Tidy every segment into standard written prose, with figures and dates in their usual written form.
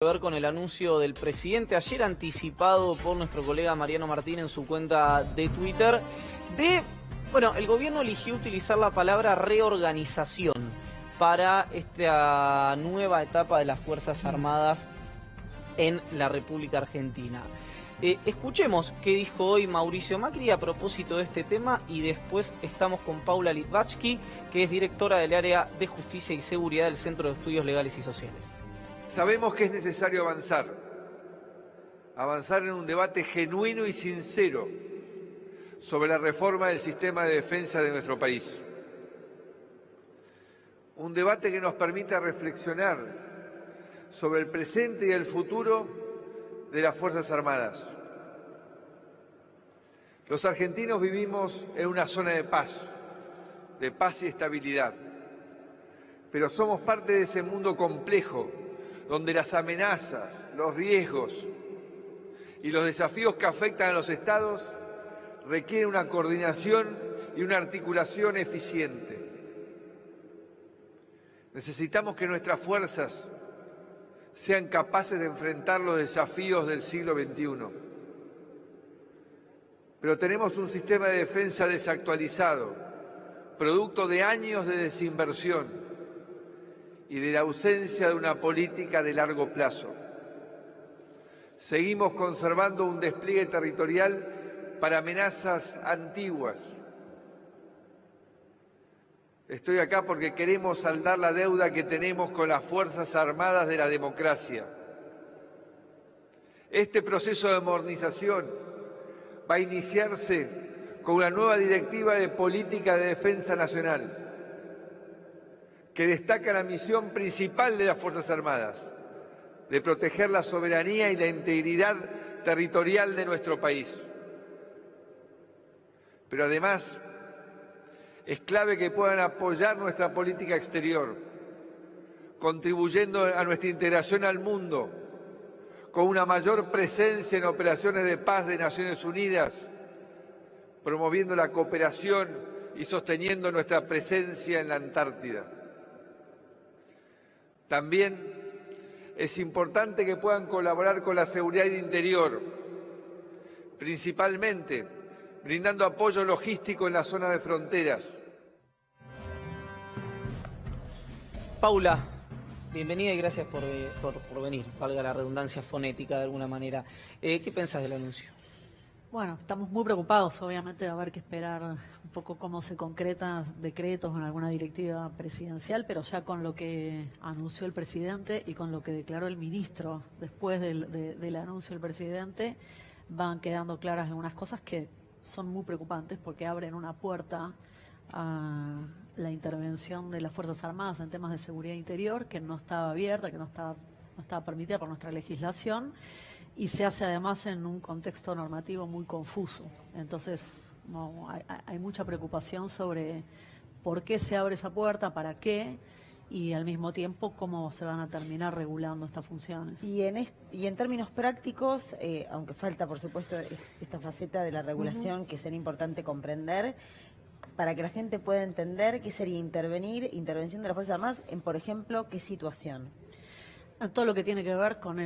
Ver con el anuncio del presidente ayer anticipado por nuestro colega Mariano Martín en su cuenta de Twitter el gobierno eligió utilizar la palabra reorganización para esta nueva etapa de las Fuerzas Armadas en la República Argentina. Escuchemos qué dijo hoy Mauricio Macri a propósito de este tema y después estamos con Paula Litvacki, que es directora del área de Justicia y Seguridad del Centro de Estudios Legales y Sociales. Sabemos que es necesario avanzar en un debate genuino y sincero sobre la reforma del sistema de defensa de nuestro país. Un debate que nos permita reflexionar sobre el presente y el futuro de las Fuerzas Armadas. Los argentinos vivimos en una zona de paz y estabilidad, pero somos parte de ese mundo complejo donde las amenazas, los riesgos y los desafíos que afectan a los estados requieren una coordinación y una articulación eficiente. Necesitamos que nuestras fuerzas sean capaces de enfrentar los desafíos del siglo XXI. Pero tenemos un sistema de defensa desactualizado, producto de años de desinversión y de la ausencia de una política de largo plazo. Seguimos conservando un despliegue territorial para amenazas antiguas. Estoy acá porque queremos saldar la deuda que tenemos con las Fuerzas Armadas de la democracia. Este proceso de modernización va a iniciarse con una nueva directiva de política de defensa nacional, que destaca la misión principal de las Fuerzas Armadas, de proteger la soberanía y la integridad territorial de nuestro país. Pero además, es clave que puedan apoyar nuestra política exterior, contribuyendo a nuestra integración al mundo, con una mayor presencia en operaciones de paz de Naciones Unidas, promoviendo la cooperación y sosteniendo nuestra presencia en la Antártida. También es importante que puedan colaborar con la seguridad interior, principalmente brindando apoyo logístico en la zona de fronteras. Paula, bienvenida y gracias por venir, valga la redundancia fonética de alguna manera. ¿Qué pensás del anuncio? Bueno, estamos muy preocupados, obviamente va a haber que esperar un poco cómo se concretan decretos en alguna directiva presidencial, pero ya con lo que anunció el presidente y con lo que declaró el ministro después del anuncio del presidente, van quedando claras algunas cosas que son muy preocupantes porque abren una puerta a la intervención de las Fuerzas Armadas en temas de seguridad interior que no estaba abierta, que no estaba permitida por nuestra legislación. Y se hace además en un contexto normativo muy confuso. Entonces hay mucha preocupación sobre por qué se abre esa puerta, para qué, y al mismo tiempo cómo se van a terminar regulando estas funciones. Y en términos prácticos, aunque falta por supuesto esta faceta de la regulación que sería importante comprender, para que la gente pueda entender qué sería intervención de las Fuerzas Armadas en, por ejemplo, qué situación. Todo lo que tiene que ver con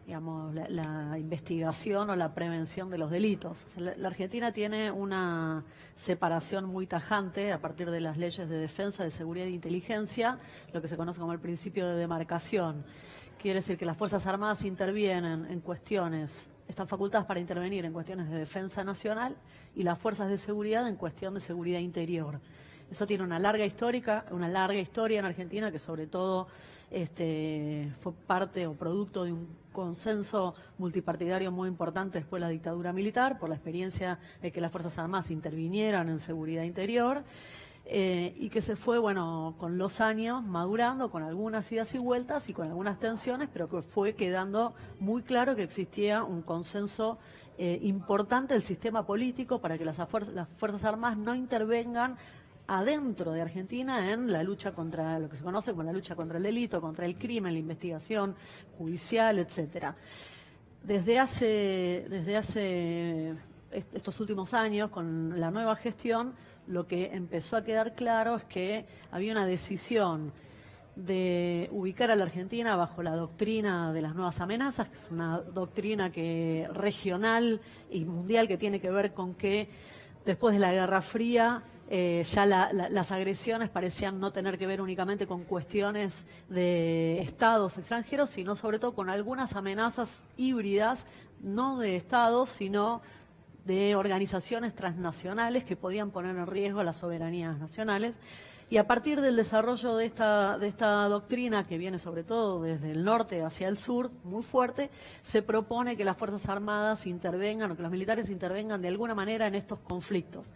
la investigación o la prevención de los delitos. O sea, la Argentina tiene una separación muy tajante a partir de las leyes de defensa, de seguridad e inteligencia, lo que se conoce como el principio de demarcación. Quiere decir que las Fuerzas Armadas intervienen en cuestiones, están facultadas para intervenir en cuestiones de defensa nacional y las fuerzas de seguridad en cuestión de seguridad interior. Eso tiene una larga historia en Argentina que sobre todo fue parte o producto de un consenso multipartidario muy importante después de la dictadura militar, por la experiencia de que las Fuerzas Armadas intervinieran en seguridad interior, y que se fue, con los años madurando, con algunas idas y vueltas y con algunas tensiones, pero que fue quedando muy claro que existía un consenso importante del sistema político para que las Fuerzas Armadas no intervengan adentro de Argentina en la lucha contra lo que se conoce como la lucha contra el delito, contra el crimen, la investigación judicial, etcétera. Desde hace estos últimos años, con la nueva gestión, lo que empezó a quedar claro es que había una decisión de ubicar a la Argentina bajo la doctrina de las nuevas amenazas, que es una doctrina regional y mundial que tiene que ver con que después de la Guerra Fría ya las agresiones parecían no tener que ver únicamente con cuestiones de estados extranjeros, sino sobre todo con algunas amenazas híbridas, no de estados, sino de organizaciones transnacionales que podían poner en riesgo las soberanías nacionales. Y a partir del desarrollo de esta doctrina, que viene sobre todo desde el norte hacia el sur, muy fuerte, se propone que las Fuerzas Armadas intervengan o que los militares intervengan de alguna manera en estos conflictos.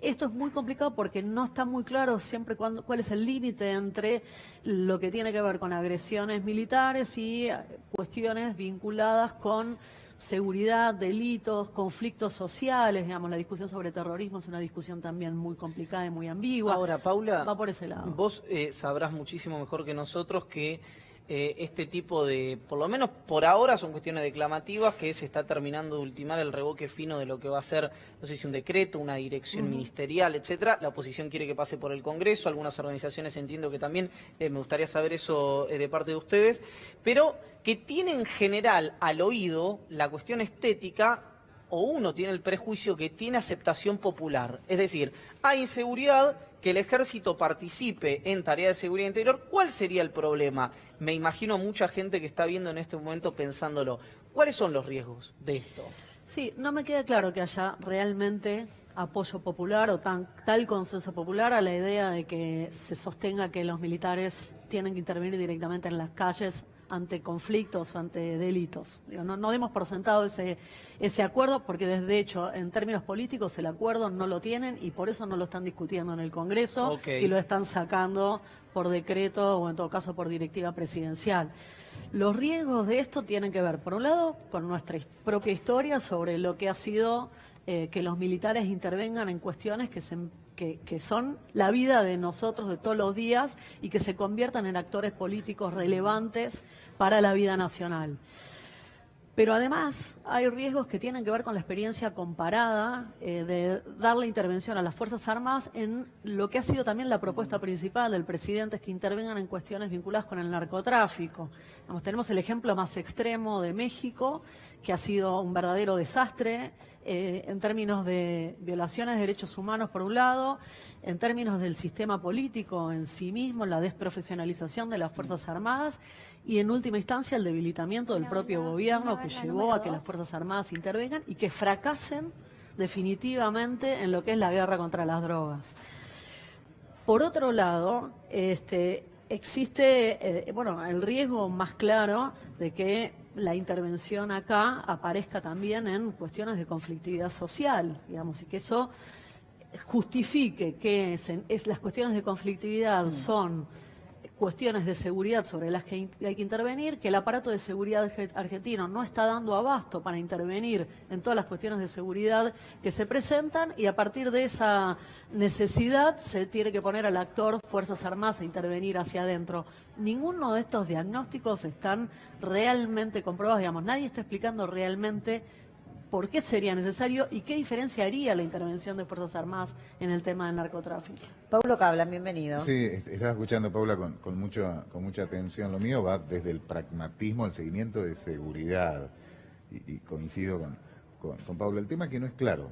Esto es muy complicado porque no está muy claro siempre cuál es el límite entre lo que tiene que ver con agresiones militares y cuestiones vinculadas con seguridad, delitos, conflictos sociales. Digamos, la discusión sobre terrorismo es una discusión también muy complicada y muy ambigua. Ahora, Paula, va por ese lado. Vos sabrás muchísimo mejor que nosotros que este tipo de, por lo menos por ahora, son cuestiones declamativas, que se está terminando de ultimar el revoque fino de lo que va a ser, no sé si un decreto, una dirección ministerial, etcétera. La oposición quiere que pase por el Congreso, algunas organizaciones entiendo que también, me gustaría saber eso de parte de ustedes, pero que tiene en general al oído la cuestión estética, o uno tiene el prejuicio que tiene aceptación popular. Es decir, hay inseguridad, que el ejército participe en tareas de seguridad interior. ¿Cuál sería el problema? Me imagino mucha gente que está viendo en este momento pensándolo. ¿Cuáles son los riesgos de esto? Sí, no me queda claro que haya realmente apoyo popular o tal consenso popular a la idea de que se sostenga que los militares tienen que intervenir directamente en las calles ante conflictos, ante delitos. No demos por sentado ese acuerdo, porque de hecho, en términos políticos, el acuerdo no lo tienen y por eso no lo están discutiendo en el Congreso y lo están sacando por decreto o en todo caso por directiva presidencial. Los riesgos de esto tienen que ver, por un lado, con nuestra propia historia sobre lo que ha sido que los militares intervengan en cuestiones que son la vida de nosotros de todos los días y que se conviertan en actores políticos relevantes para la vida nacional. Pero además hay riesgos que tienen que ver con la experiencia comparada de darle intervención a las Fuerzas Armadas en lo que ha sido también la propuesta principal del presidente, es que intervengan en cuestiones vinculadas con el narcotráfico. Tenemos el ejemplo más extremo de México, que ha sido un verdadero desastre en términos de violaciones de derechos humanos por un lado, en términos del sistema político en sí mismo, la desprofesionalización de las Fuerzas Armadas y en última instancia el debilitamiento del propio gobierno que llevó a que las Fuerzas Armadas intervengan y que fracasen definitivamente en lo que es la guerra contra las drogas. Por otro lado, existe el riesgo más claro de que la intervención acá aparezca también en cuestiones de conflictividad social, digamos, y que eso justifique que las cuestiones de conflictividad son cuestiones de seguridad sobre las que hay que intervenir, que el aparato de seguridad argentino no está dando abasto para intervenir en todas las cuestiones de seguridad que se presentan, y a partir de esa necesidad se tiene que poner al actor Fuerzas Armadas a intervenir hacia adentro. Ninguno de estos diagnósticos están realmente comprobados, digamos, nadie está explicando realmente por qué sería necesario y qué diferencia haría la intervención de Fuerzas Armadas en el tema del narcotráfico. Paulo Cablan, bienvenido. Sí, estaba escuchando a Paula con mucha atención. Lo mío va desde el pragmatismo al seguimiento de seguridad. Y coincido con Paula. El tema es que no es claro.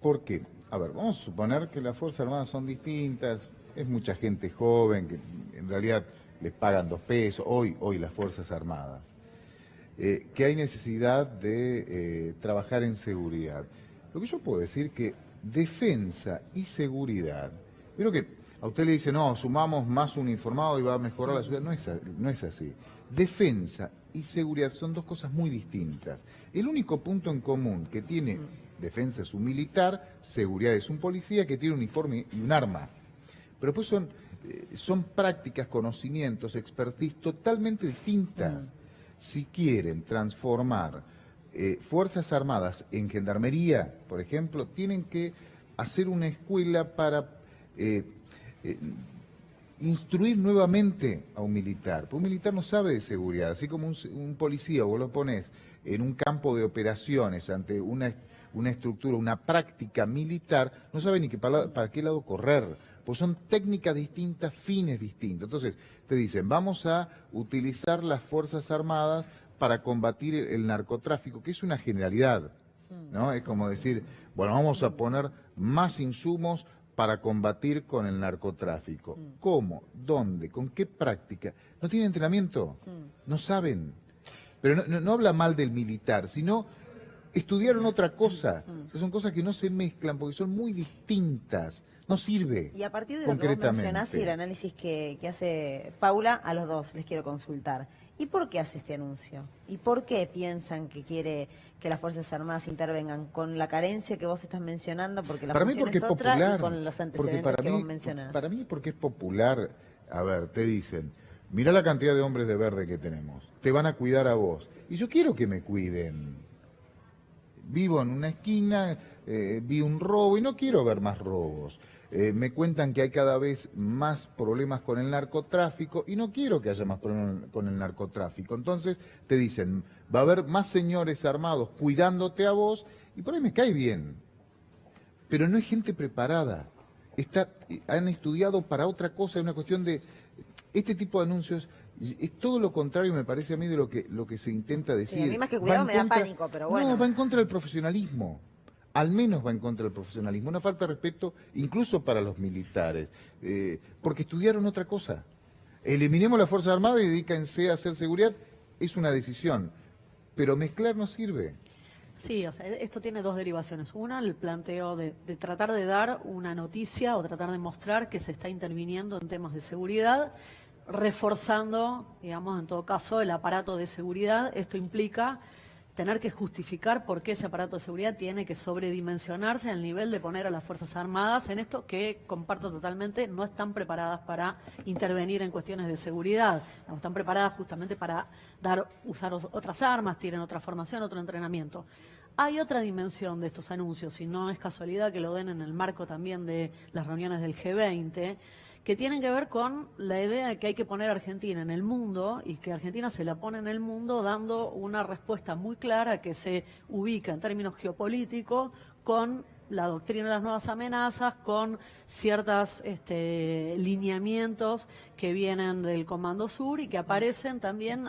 ¿Por qué? A ver, vamos a suponer que las Fuerzas Armadas son distintas, es mucha gente joven, que en realidad les pagan 2 pesos, hoy las Fuerzas Armadas. Que hay necesidad de trabajar en seguridad. Lo que yo puedo decir que defensa y seguridad, creo que a usted le dice, no, sumamos más uniformado y va a mejorar la seguridad. No es así. Defensa y seguridad son 2 cosas muy distintas. El único punto en común que tiene defensa es un militar, seguridad es un policía que tiene un uniforme y un arma. Pero después son prácticas, conocimientos, expertise totalmente distintas. Si quieren transformar Fuerzas Armadas en gendarmería, por ejemplo, tienen que hacer una escuela para instruir nuevamente a un militar. Porque un militar no sabe de seguridad, así como un policía, vos lo pones en un campo de operaciones ante una estructura, una práctica militar, no sabe ni para qué lado correr, pues son técnicas distintas, fines distintos. Entonces, te dicen, vamos a utilizar las Fuerzas Armadas para combatir el narcotráfico, que es una generalidad, ¿no? Es como decir, bueno, vamos a poner más insumos para combatir con el narcotráfico. ¿Cómo? ¿Dónde? ¿Con qué práctica? ¿No tienen entrenamiento? ¿No saben? Pero no habla mal del militar, sino estudiaron otra cosa. Son cosas que no se mezclan porque son muy distintas. No sirve. Y a partir de lo que vos mencionás y el análisis que hace Paula, a los dos les quiero consultar. ¿Y por qué hace este anuncio? ¿Y por qué piensan que quiere que las Fuerzas Armadas intervengan con la carencia que vos estás mencionando? Porque la función es otra y con los antecedentes que vos mencionás. Para mí porque es popular. A ver, te dicen, mirá la cantidad de hombres de verde que tenemos. Te van a cuidar a vos. Y yo quiero que me cuiden. Vivo en una esquina, vi un robo y no quiero ver más robos. Me cuentan que hay cada vez más problemas con el narcotráfico y no quiero que haya más problemas con el narcotráfico. Entonces te dicen, va a haber más señores armados cuidándote a vos y por ahí me cae bien. Pero no hay gente preparada. Han estudiado para otra cosa, es una cuestión de... Este tipo de anuncios es todo lo contrario, me parece a mí, de lo que se intenta decir. Sí, a mí más que cuidado me da pánico, pero bueno. No, va en contra del profesionalismo. Al menos va en contra del profesionalismo. Una falta de respeto incluso para los militares, porque estudiaron otra cosa. Eliminemos las Fuerzas Armadas y dedíquense a hacer seguridad, es una decisión, pero mezclar no sirve. Sí, o sea, esto tiene dos derivaciones. Una, el planteo de tratar de dar una noticia o tratar de mostrar que se está interviniendo en temas de seguridad, reforzando, digamos, en todo caso, el aparato de seguridad. Esto implica tener que justificar por qué ese aparato de seguridad tiene que sobredimensionarse al nivel de poner a las Fuerzas Armadas en esto que, comparto totalmente, no están preparadas para intervenir en cuestiones de seguridad. No están preparadas justamente para usar otras armas, tienen otra formación, otro entrenamiento. Hay otra dimensión de estos anuncios, y no es casualidad que lo den en el marco también de las reuniones del G20, que tienen que ver con la idea de que hay que poner a Argentina en el mundo y que Argentina se la pone en el mundo dando una respuesta muy clara que se ubica en términos geopolíticos con la doctrina de las nuevas amenazas, con ciertos lineamientos que vienen del Comando Sur y que aparecen también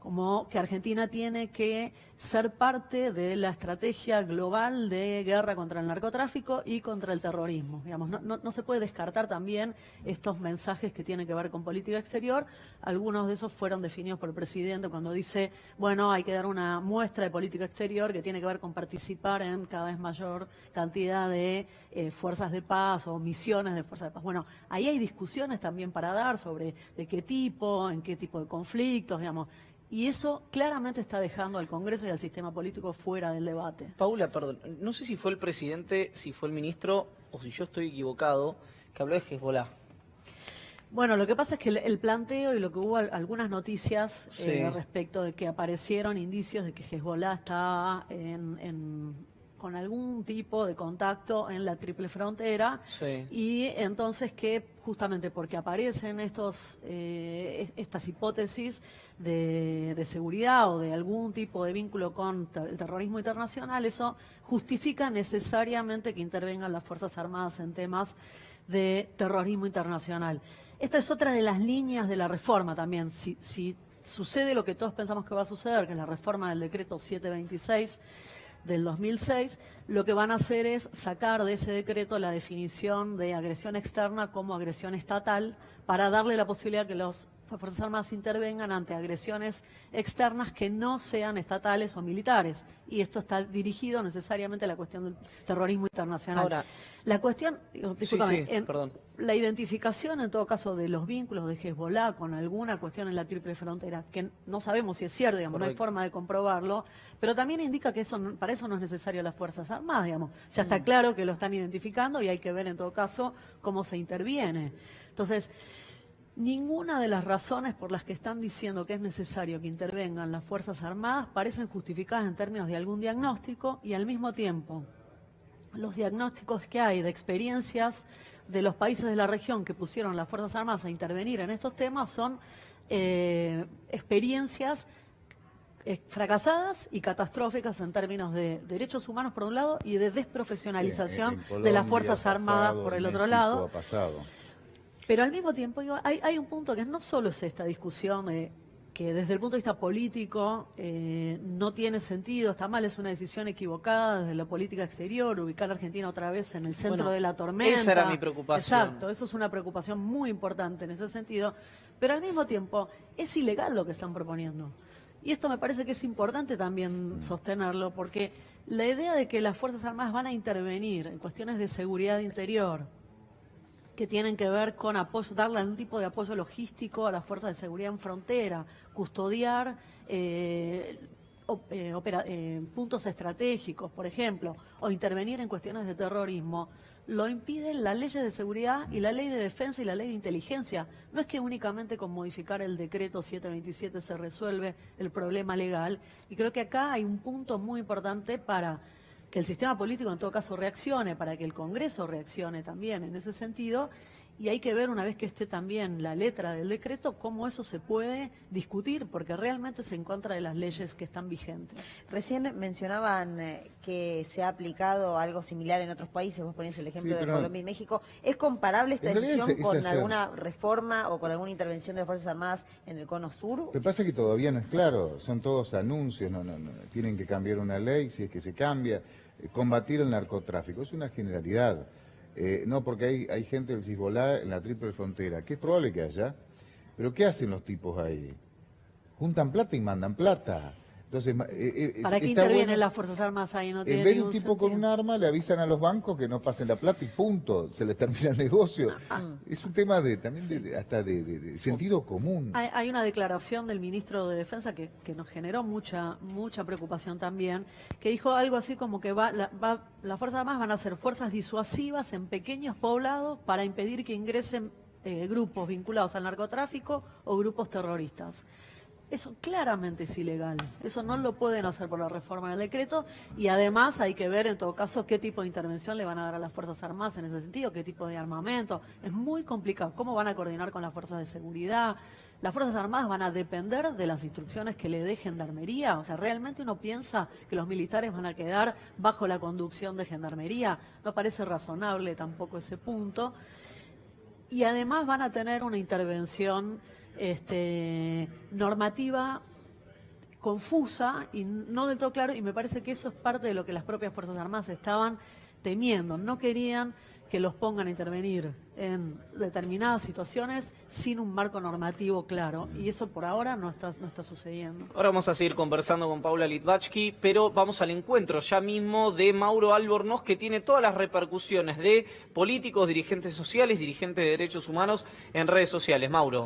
como que Argentina tiene que ser parte de la estrategia global de guerra contra el narcotráfico y contra el terrorismo. Digamos, no se puede descartar también estos mensajes que tienen que ver con política exterior. Algunos de esos fueron definidos por el presidente cuando dice, bueno, hay que dar una muestra de política exterior que tiene que ver con participar en cada vez mayor cantidad de fuerzas de paz o misiones de fuerzas de paz. Bueno, ahí hay discusiones también para dar sobre de qué tipo, en qué tipo de conflictos, digamos. Y eso claramente está dejando al Congreso y al sistema político fuera del debate. Paula, perdón, no sé si fue el presidente, si fue el ministro o si yo estoy equivocado, que habló de Hezbollah. Bueno, lo que pasa es que el planteo y lo que hubo algunas noticias respecto de que aparecieron indicios de que Hezbollah estaba con algún tipo de contacto en la triple frontera y entonces que justamente porque aparecen estas hipótesis de seguridad o de algún tipo de vínculo con el terrorismo internacional, eso justifica necesariamente que intervengan las Fuerzas Armadas en temas de terrorismo internacional. Esta es otra de las líneas de la reforma también. Si sucede lo que todos pensamos que va a suceder, que es la reforma del decreto 726 del 2006, lo que van a hacer es sacar de ese decreto la definición de agresión externa como agresión estatal para darle la posibilidad que las Fuerzas Armadas intervengan ante agresiones externas que no sean estatales o militares. Y esto está dirigido necesariamente a la cuestión del terrorismo internacional. Ahora, la cuestión, discúlpame, perdón. La identificación en todo caso de los vínculos de Hezbollah con alguna cuestión en la triple frontera, que no sabemos si es cierto, digamos, no hay forma de comprobarlo, pero también indica que para eso no es necesario las Fuerzas Armadas, digamos. Ya está claro que lo están identificando y hay que ver en todo caso cómo se interviene. Entonces, ninguna de las razones por las que están diciendo que es necesario que intervengan las Fuerzas Armadas parecen justificadas en términos de algún diagnóstico y al mismo tiempo los diagnósticos que hay de experiencias de los países de la región que pusieron las Fuerzas Armadas a intervenir en estos temas son experiencias fracasadas y catastróficas en términos de derechos humanos por un lado y de desprofesionalización En Colombia de las Fuerzas ha Armadas pasado, por el en otro México lado. ha pasado. Pero al mismo tiempo, digo, hay un punto que no solo es esta discusión que desde el punto de vista político no tiene sentido, está mal, es una decisión equivocada desde la política exterior, ubicar a Argentina otra vez en el centro Bueno, de la tormenta. esa era mi preocupación. Exacto, eso es una preocupación muy importante en ese sentido. Pero al mismo tiempo, es ilegal lo que están proponiendo. Y esto me parece que es importante también sostenerlo, porque la idea de que las Fuerzas Armadas van a intervenir en cuestiones de seguridad interior, que tienen que ver con apoyo, darle algún tipo de apoyo logístico a las fuerzas de seguridad en frontera, custodiar puntos estratégicos, por ejemplo, o intervenir en cuestiones de terrorismo, lo impiden las leyes de seguridad y la ley de defensa y la ley de inteligencia. No es que únicamente con modificar el decreto 727 se resuelve el problema legal, y creo que acá hay un punto muy importante para que el sistema político en todo caso reaccione, para que el Congreso reaccione también en ese sentido, y hay que ver una vez que esté también la letra del decreto cómo eso se puede discutir, porque realmente es en contra de las leyes que están vigentes. Recién mencionaban que se ha aplicado algo similar en otros países, vos ponés el ejemplo Sí, de pero Colombia y México. ¿Es comparable esta en realidad decisión es con hacer. alguna reforma o con alguna intervención de las Fuerzas Armadas en el Cono Sur? Lo que pasa es que todavía no es claro, son todos anuncios, no, tienen que cambiar una ley, si es que se cambia. Combatir el narcotráfico, es una generalidad. No, porque hay gente del Hezbollah en la triple frontera, que es probable que haya, pero ¿qué hacen los tipos ahí? Juntan plata y mandan plata. Entonces, ¿Para qué intervienen las Fuerzas Armadas ahí? No tiene en vez de un ningún tipo con sentido. un arma, le avisan a los bancos que no pasen la plata y punto, se les termina el negocio. Es un tema hasta de sentido común. Hay una declaración del ministro de Defensa que nos generó mucha preocupación también, que dijo algo así como que las Fuerzas Armadas van a ser fuerzas disuasivas en pequeños poblados para impedir que ingresen grupos vinculados al narcotráfico o grupos terroristas. Eso claramente es ilegal, eso no lo pueden hacer por la reforma del decreto, y además hay que ver en todo caso qué tipo de intervención le van a dar a las Fuerzas Armadas en ese sentido, qué tipo de armamento. Es muy complicado, cómo van a coordinar con las fuerzas de seguridad. Las Fuerzas Armadas van a depender de las instrucciones que le dé Gendarmería. O sea, ¿realmente uno piensa que los militares van a quedar bajo la conducción de Gendarmería? No parece razonable tampoco ese punto. Y además van a tener una intervención normativa confusa y no del todo claro, y me parece que eso es parte de lo que las propias Fuerzas Armadas estaban temiendo. No querían que los pongan a intervenir en determinadas situaciones sin un marco normativo claro, y eso por ahora no está sucediendo. Ahora vamos a seguir conversando con Paula Litvachky, pero vamos al encuentro ya mismo de Mauro Albornoz, que tiene todas las repercusiones de políticos, dirigentes sociales, dirigentes de derechos humanos en redes sociales. Mauro.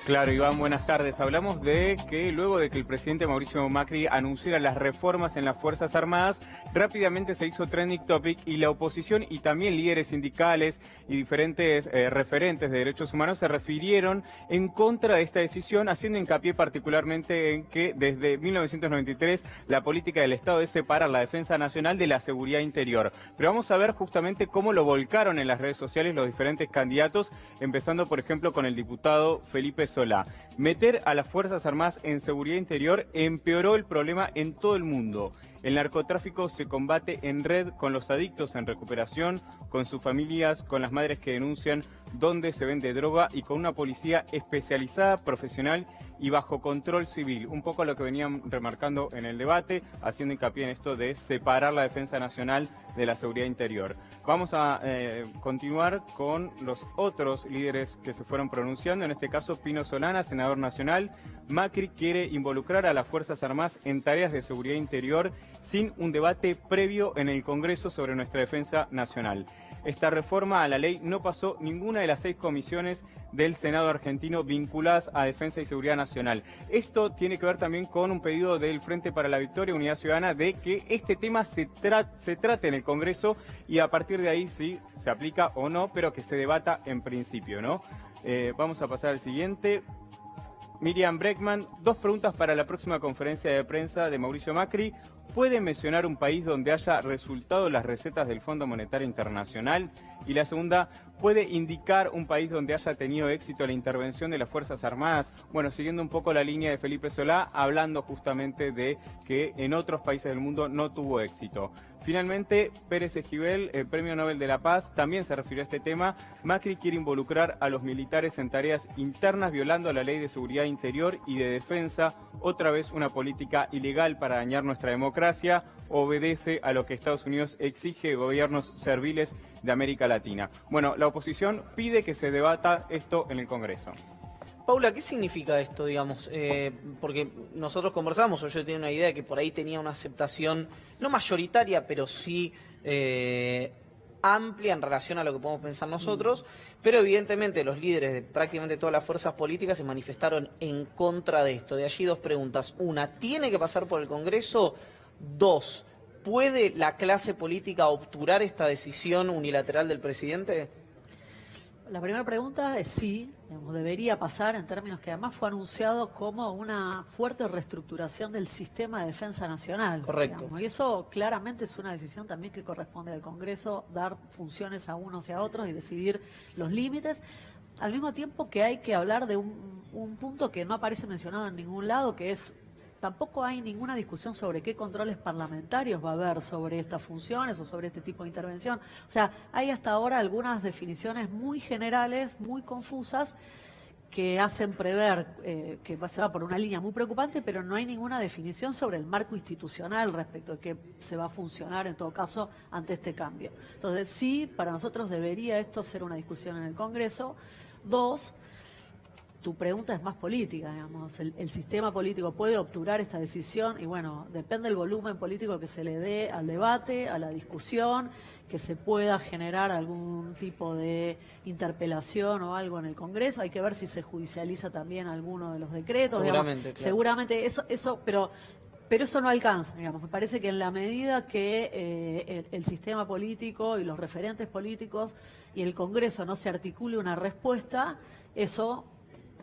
Claro, Iván, buenas tardes. Hablamos de que luego de que el presidente Mauricio Macri anunciara las reformas en las Fuerzas Armadas, rápidamente se hizo trending topic y la oposición y también líderes sindicales y diferentes referentes de derechos humanos se refirieron en contra de esta decisión, haciendo hincapié particularmente en que desde 1993 la política del Estado es separar la defensa nacional de la seguridad interior. Pero vamos a ver justamente cómo lo volcaron en las redes sociales los diferentes candidatos, empezando por ejemplo con el diputado Felipe Solá. Meter a las Fuerzas Armadas en seguridad interior empeoró el problema en todo el mundo. El narcotráfico se combate en red con los adictos en recuperación, con sus familias, con las madres que denuncian dónde se vende droga y con una policía especializada, profesional y bajo control civil. Un poco lo que venían remarcando en el debate, haciendo hincapié en esto de separar la defensa nacional de la seguridad interior. Vamos a continuar con los otros líderes que se fueron pronunciando, en este caso Pino Solana, senador nacional. Macri quiere involucrar a las Fuerzas Armadas en tareas de seguridad interior sin un debate previo en el Congreso sobre nuestra defensa nacional. Esta reforma a la ley no pasó ninguna de las 6 comisiones del Senado argentino vinculadas a defensa y seguridad nacional. Esto tiene que ver también con un pedido del Frente para la Victoria, Unidad Ciudadana, de que este tema se trate en el Congreso y a partir de ahí sí se aplica o no, pero que se debata en principio, ¿no? Vamos a pasar al siguiente. Miriam Bregman, 2 preguntas para la próxima conferencia de prensa de Mauricio Macri. ¿puede mencionar un país donde haya resultado las recetas del Fondo Monetario Internacional? Y la segunda, ¿puede indicar un país donde haya tenido éxito la intervención de las Fuerzas Armadas? Bueno, siguiendo un poco la línea de Felipe Solá, hablando justamente de que en otros países del mundo no tuvo éxito. Finalmente, Pérez Esquivel, el Premio Nobel de la Paz, también se refirió a este tema. Macri quiere involucrar a los militares en tareas internas, violando la Ley de Seguridad Interior y de Defensa. Otra vez una política ilegal para dañar nuestra democracia. Obedece a lo que Estados Unidos exige de gobiernos serviles de América Latina. Bueno, la oposición pide que se debata esto en el Congreso. Paula, ¿qué significa esto, digamos? Porque nosotros conversamos, o yo tenía una idea de que por ahí tenía una aceptación, no mayoritaria, pero sí amplia en relación a lo que podemos pensar nosotros, pero evidentemente los líderes de prácticamente todas las fuerzas políticas se manifestaron en contra de esto. De allí dos preguntas. Una, ¿tiene que pasar por el Congreso? Dos, ¿puede la clase política obturar esta decisión unilateral del presidente? La primera pregunta es sí, digamos, debería pasar en términos que además fue anunciado como una fuerte reestructuración del sistema de defensa nacional. Correcto. Digamos, y eso claramente es una decisión también que corresponde al Congreso, dar funciones a unos y a otros y decidir los límites. Al mismo tiempo que hay que hablar de un punto que no aparece mencionado en ningún lado, que es tampoco hay ninguna discusión sobre qué controles parlamentarios va a haber sobre estas funciones o sobre este tipo de intervención. O sea, hay hasta ahora algunas definiciones muy generales, muy confusas, que hacen prever que se va por una línea muy preocupante, pero no hay ninguna definición sobre el marco institucional respecto de qué se va a funcionar en todo caso ante este cambio. Entonces, sí, para nosotros debería esto ser una discusión en el Congreso. Dos, tu pregunta es más política, digamos. El sistema político puede obturar esta decisión y bueno, depende del volumen político que se le dé al debate, a la discusión, que se pueda generar algún tipo de interpelación o algo en el Congreso. Hay que ver si se judicializa también alguno de los decretos. Seguramente, digamos. claro. Seguramente eso, pero eso no alcanza, digamos. Me parece que en la medida que el sistema político y los referentes políticos y el Congreso no se articule una respuesta, eso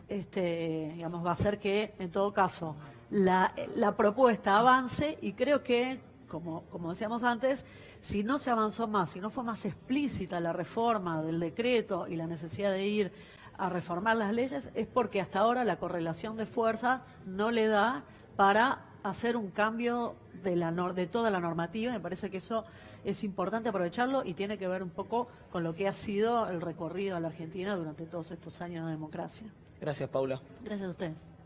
digamos, va a hacer que, en todo caso, la propuesta avance y creo que, como decíamos antes, si no se avanzó más, si no fue más explícita la reforma del decreto y la necesidad de ir a reformar las leyes, es porque hasta ahora la correlación de fuerzas no le da para hacer un cambio de toda la normativa. Me parece que eso es importante aprovecharlo y tiene que ver un poco con lo que ha sido el recorrido a la Argentina durante todos estos años de democracia. Gracias, Paula. Gracias a ustedes.